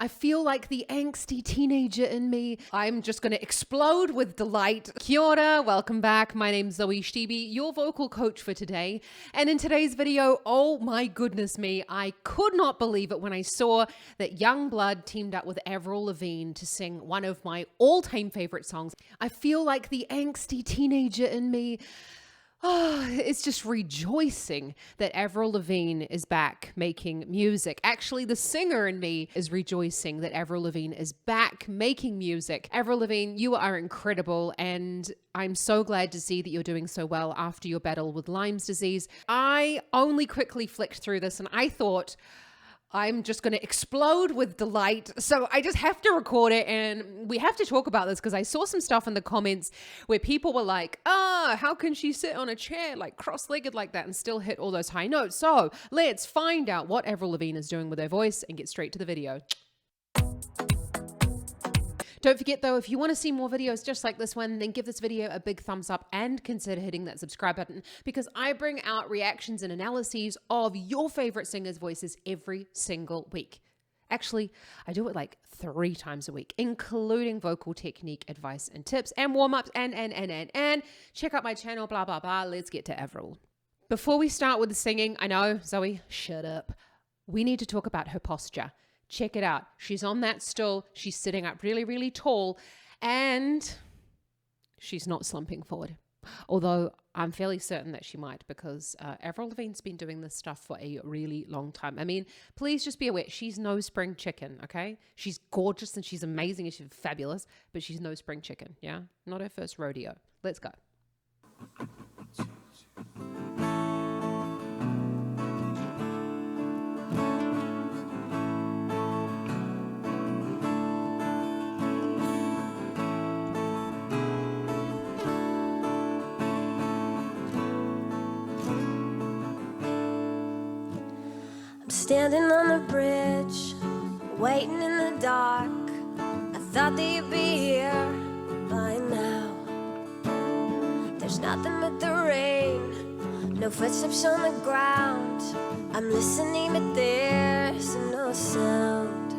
I feel like the angsty teenager in me. I'm just going to explode with delight. Kia ora, welcome back. My name's Zoe Shtiebe, your vocal coach for today. And in today's video, oh my goodness me, I could not believe it when I saw that Yungblud teamed up with Avril Lavigne to sing one of my all-time favorite songs. I feel like the angsty teenager in me. Oh, it's just rejoicing that Avril Lavigne is back making music. Actually, the singer in me is rejoicing that Avril Lavigne is back making music. Avril Lavigne, you are incredible, and I'm so glad to see that you're doing so well after your battle with Lyme's disease. I only quickly flicked through this and I thought, I'm just going to explode with delight. So I just have to record it and we have to talk about this because I saw some stuff in the comments where people were like, how can she sit on a chair like cross-legged like that and still hit all those high notes? So let's find out what Avril Lavigne is doing with her voice and get straight to the video. Don't forget though, if you want to see more videos just like this one, then give this video a big thumbs up and consider hitting that subscribe button because I bring out reactions and analyses of your favorite singers' voices every single week. Actually, I do it like 3 times a week, including vocal technique, advice and tips and warm-ups and check out my channel, blah, blah, blah. Let's get to Avril. Before we start with the singing, I know, Zoe, shut up. We need to talk about her posture. Check it out. She's on that stool. She's sitting up really, really tall and she's not slumping forward. Although I'm fairly certain that she might because Avril Lavigne's been doing this stuff for a really long time. I mean, please just be aware, she's no spring chicken, okay? She's gorgeous and she's amazing and she's fabulous, but she's no spring chicken, yeah? Not her first rodeo. Let's go. Standing on the bridge, waiting in the dark. I thought that you'd be here by now. There's nothing but the rain, no footsteps on the ground. I'm listening but there's no sound.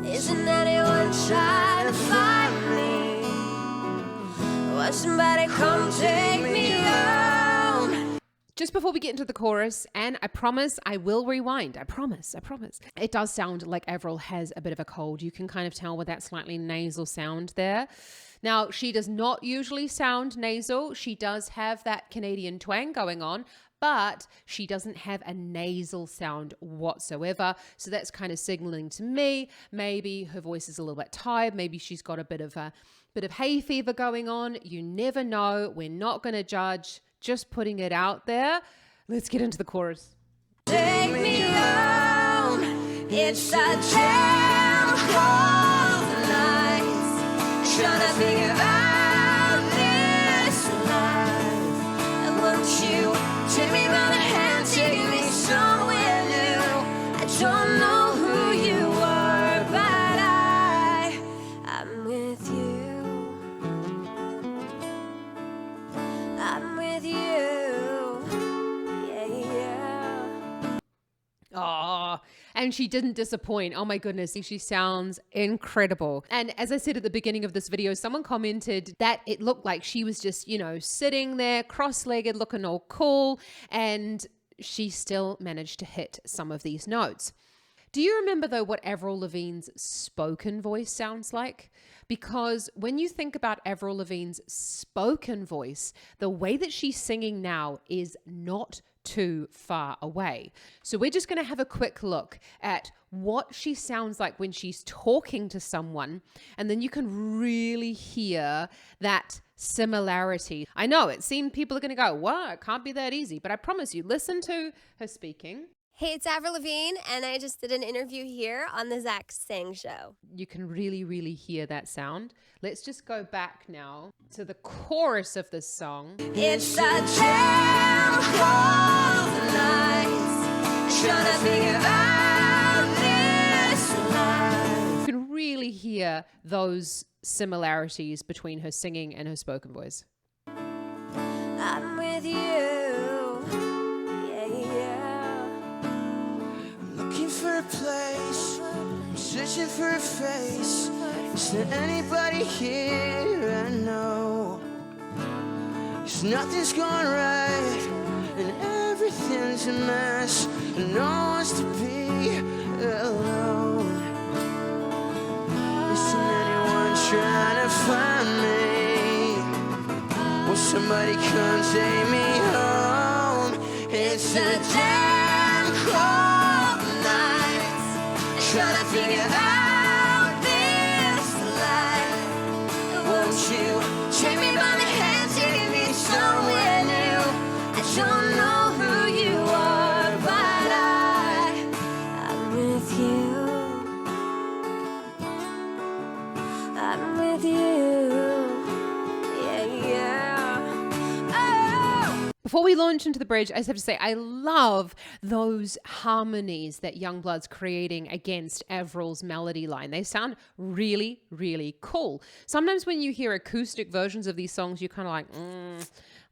Isn't anyone trying to find me? Won't somebody come take me home? Just before we get into the chorus, and I promise I will rewind. I promise. It does sound like Avril has a bit of a cold. You can kind of tell with that slightly nasal sound there. Now, she does not usually sound nasal. She does have that Canadian twang going on, but she doesn't have a nasal sound whatsoever. So that's kind of signaling to me, maybe her voice is a little bit tired. Maybe she's got a bit of hay fever going on. You never know. We're not going to judge. Just putting it out there. Let's get into the chorus. Take me home. It's a damn cold night. Trying to figure out this life. And won't you take me by the hand, take me somewhere new? I don't know who you are, but I'm with you. I'm with you. Yeah. Oh, and she didn't disappoint. Oh my goodness, she sounds incredible. And as I said at the beginning of this video, someone commented that it looked like she was just, sitting there cross-legged, looking all cool, and she still managed to hit some of these notes. Do you remember though what Avril Lavigne's spoken voice sounds like? Because when you think about Avril Lavigne's spoken voice, the way that she's singing now is not too far away. So we're just going to have a quick look at what she sounds like when she's talking to someone, and then you can really hear that similarity. I know it seemed people are going to go, what? It can't be that easy, but I promise you, listen to her speaking. Hey, it's Avril Lavigne, and I just did an interview here on the Zach Sang Show. You can really, really hear that sound. Let's just go back now to the chorus of this song. It's a damn cold night. Trying to figure out this life. You can really hear those similarities between her singing and her spoken voice. I'm with you. Yeah. Looking for a place searching for a face. Is there anybody here I know? 'Cause nothing's going right and everything's a mess, and no one wants to be alone. Isn't anyone trying to find me? Will somebody come take me home? It's a damn cold night, trying to figure out this life. Won't you take me by the hand, take me somewhere new? I don't know who you are, but I'm with you. I'm with you. Yeah, yeah. Oh! Before we launch into the bridge, I just have to say, I love those harmonies that Yungblud's creating against Avril's melody line. They sound really, really cool. Sometimes when you hear acoustic versions of these songs, you're kind of like,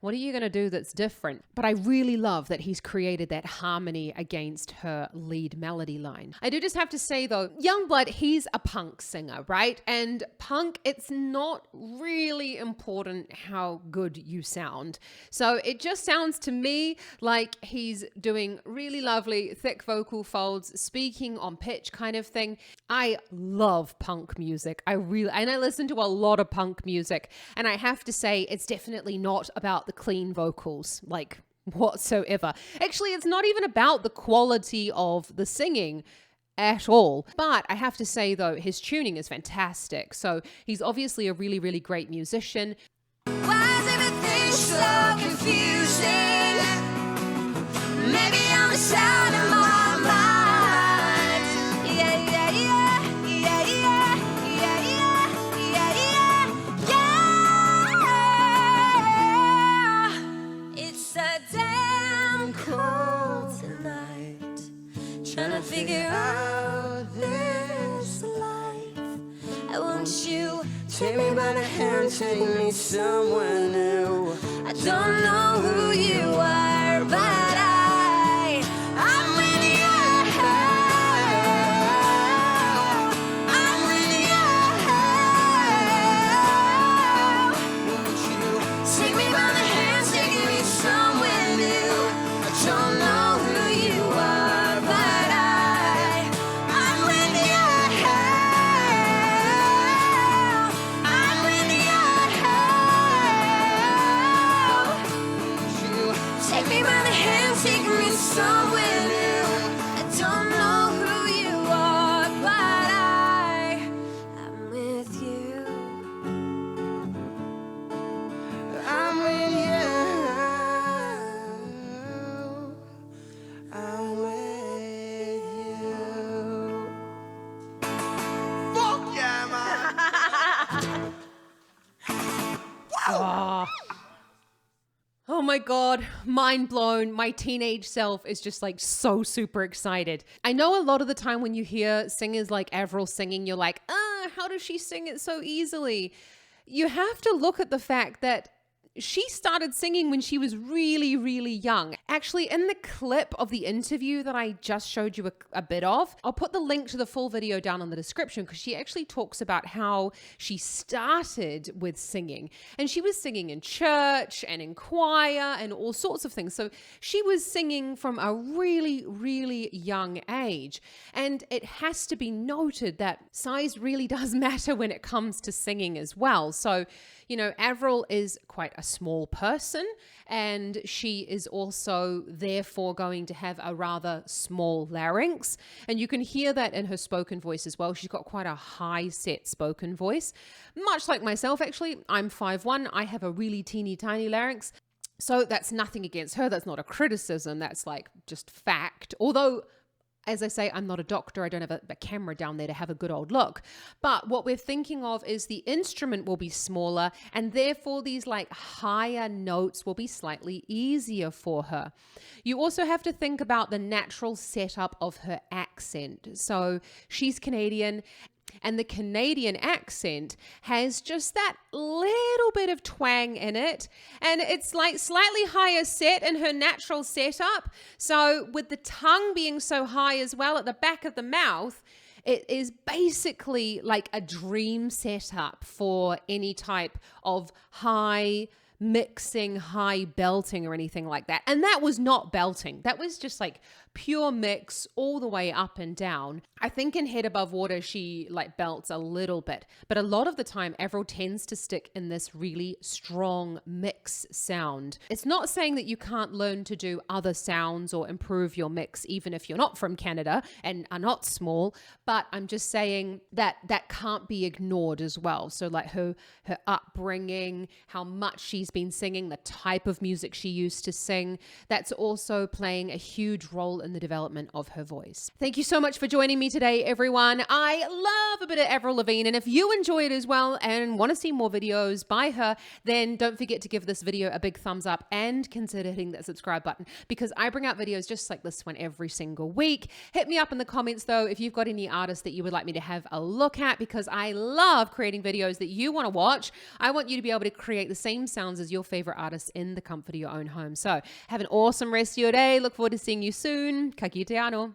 what are you going to do that's different? But I really love that he's created that harmony against her lead melody line. I do just have to say though, Yungblud, he's a punk singer, right? And punk, it's not really important how good you sound. So it just sounds to me like he's doing really lovely thick vocal folds, speaking on pitch kind of thing. I love punk music. And I listen to a lot of punk music, and I have to say it's definitely not about the clean vocals, like whatsoever. Actually, it's not even about the quality of the singing at all. But I have to say though, his tuning is fantastic. So he's obviously a really, really great musician. Why is everything so confusing? Maybe I'm the sound of my mind. Yeah, yeah, yeah, yeah, yeah, yeah, yeah, yeah, yeah. It's a damn cold tonight, trying to figure out this life. I want you, take me by the hand, take me somewhere new. I don't know who you are, but I'm with you. I'm with you. Won't you take me by the hand, take me somewhere new? I don't know who you are, but I'm with you. I'm with you. Take me by the hand, take me somewhere new. I don't know who you are, but I'm with you. I'm with you. I'm with you. Fuck yeah, man. Oh my God, mind blown. My teenage self is just like so super excited. I know a lot of the time when you hear singers like Avril singing, you're like, how does she sing it so easily? You have to look at the fact that she started singing when she was really, really young. Actually, in the clip of the interview that I just showed you a bit of, I'll put the link to the full video down in the description because she actually talks about how she started with singing. And she was singing in church and in choir and all sorts of things. So she was singing from a really, really young age. And it has to be noted that size really does matter when it comes to singing as well. So, you know, Avril is quite a small person, and she is also therefore going to have a rather small larynx. And you can hear that in her spoken voice as well. She's got quite a high set spoken voice. Much like myself, actually, I'm 5'1". I have a really teeny tiny larynx. So that's nothing against her. That's not a criticism. That's like just fact. Although, as I say, I'm not a doctor. I don't have a camera down there to have a good old look. But what we're thinking of is the instrument will be smaller, and therefore these like higher notes will be slightly easier for her. You also have to think about the natural setup of her accent. So she's Canadian, and the Canadian accent has just that little bit of twang in it. And it's like slightly higher set in her natural setup. So with the tongue being so high as well at the back of the mouth, It is basically like a dream setup for any type of high mixing, high belting or anything like that. And that was not belting. That was just like pure mix all the way up and down. I think in Head Above Water, she like belts a little bit, but a lot of the time Avril tends to stick in this really strong mix sound. It's not saying that you can't learn to do other sounds or improve your mix, even if you're not from Canada and are not small, but I'm just saying that that can't be ignored as well. So like her upbringing, how much she's been singing, the type of music she used to sing, that's also playing a huge role in the development of her voice. Thank you so much for joining me today, everyone. I love a bit of Avril Lavigne, and if you enjoy it as well and want to see more videos by her, then don't forget to give this video a big thumbs up and consider hitting that subscribe button, because I bring out videos just like this one every single week. Hit me up in the comments though if you've got any artists that you would like me to have a look at, because I love creating videos that you want to watch. I want you to be able to create the same sounds as your favorite artists in the comfort of your own home. So have an awesome rest of your day. Look forward to seeing you soon. Ka kite anō.